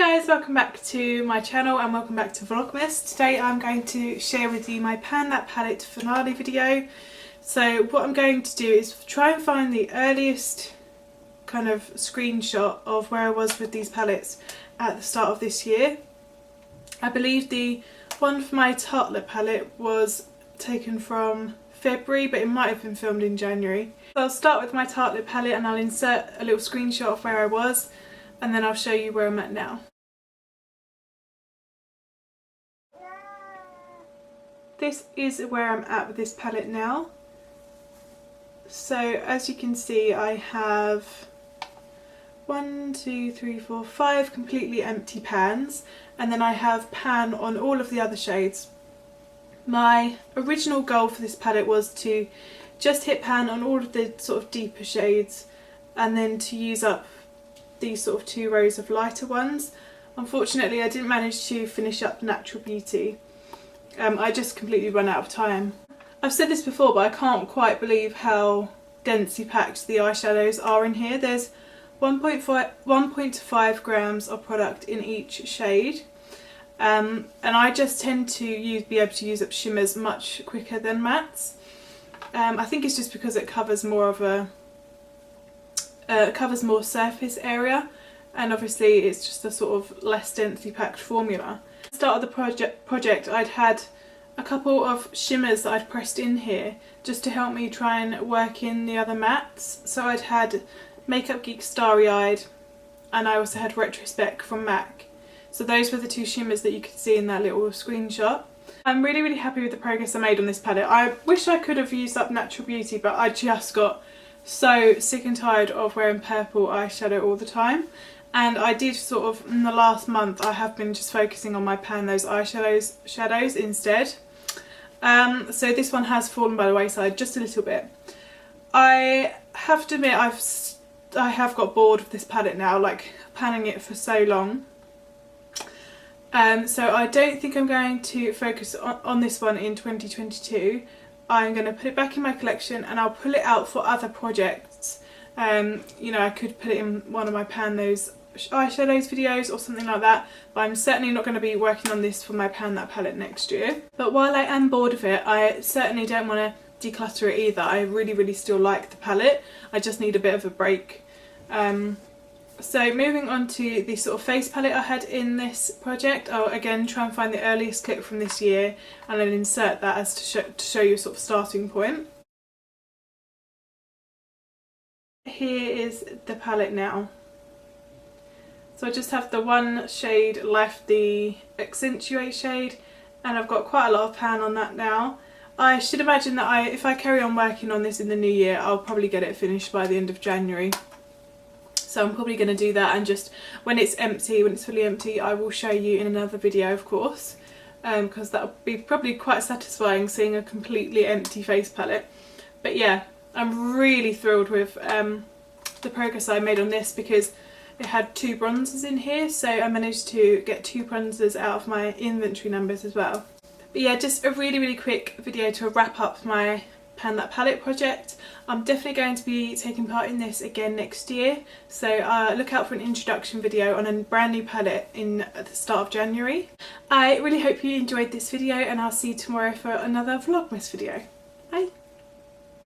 guys, welcome back to my channel and welcome back to Vlogmas. Today I'm going to share with you my Pan That Palette finale video. So what I'm going to do is try and find the earliest kind of screenshot of where I was with these palettes at the start of this year. I believe the one for my Tartelette palette was taken from February, but it might have been filmed in January. So I'll start with my Tartelette palette and I'll insert a little screenshot of where I was, and then I'll show you where I'm at now. This is where I'm at with this palette now. So as you can see, I have 5 completely empty pans, and then I have pan on all of the other shades. My original goal for this palette was to just hit pan on all of the sort of deeper shades and then to use up these sort of 2 rows of lighter ones. Unfortunately I didn't manage to finish up Natural Beauty. I just completely run out of time. I've said this before, but I can't quite believe how densely packed the eyeshadows are in here. There's 1.5 grams of product in each shade, and I just tend to be able to use up shimmers much quicker than mattes. I think it's just because it covers more of a more surface area, and obviously it's just a sort of less densely packed formula. At the start of the project I'd had a couple of shimmers that I'd pressed in here just to help me try and work in the other mattes. So I'd had Makeup Geek Starry Eyed, and I also had Retrospect from MAC. So those were the 2 shimmers that you could see in that little screenshot. I'm really happy with the progress I made on this palette. I wish I could have used up Natural Beauty, but I just got so sick and tired of wearing purple eyeshadow all the time. And I did sort of, in the last month, I have been just focusing on my Pan Those shadows instead. So this one has fallen by the wayside just a little bit. I have to admit I have got bored of this palette now, like panning it for so long. So I don't think I'm going to focus on this one in 2022. I'm going to put it back in my collection and I'll pull it out for other projects. You know, I could put it in one of my Pan Those eyeshadows videos or something like that, but I'm certainly not going to be working on this for my Pan That palette next year. But while I am bored of it, I certainly don't want to declutter it either. I really still like the palette. I just need a bit of a break. So moving on to the sort of face palette I had in this project, I'll again try and find the earliest clip from this year and then insert that as to show you a sort of starting point. Here is the palette now. So I just have the one shade left, the Accentuate shade, and I've got quite a lot of pan on that now. I should imagine that if I carry on working on this in the new year, I'll probably get it finished by the end of January. So I'm probably going to do that, and just when it's fully empty, I will show you in another video, of course, because that would be probably quite satisfying seeing a completely empty face palette. But yeah, I'm really thrilled with the progress I made on this, because it had 2 bronzers in here, so I managed to get 2 bronzers out of my inventory numbers as well. But yeah, just a really quick video to wrap up my Pan That palette project. I'm definitely going to be taking part in this again next year, so look out for an introduction video on a brand new palette at the start of January. I really hope you enjoyed this video, and I'll see you tomorrow for another Vlogmas video.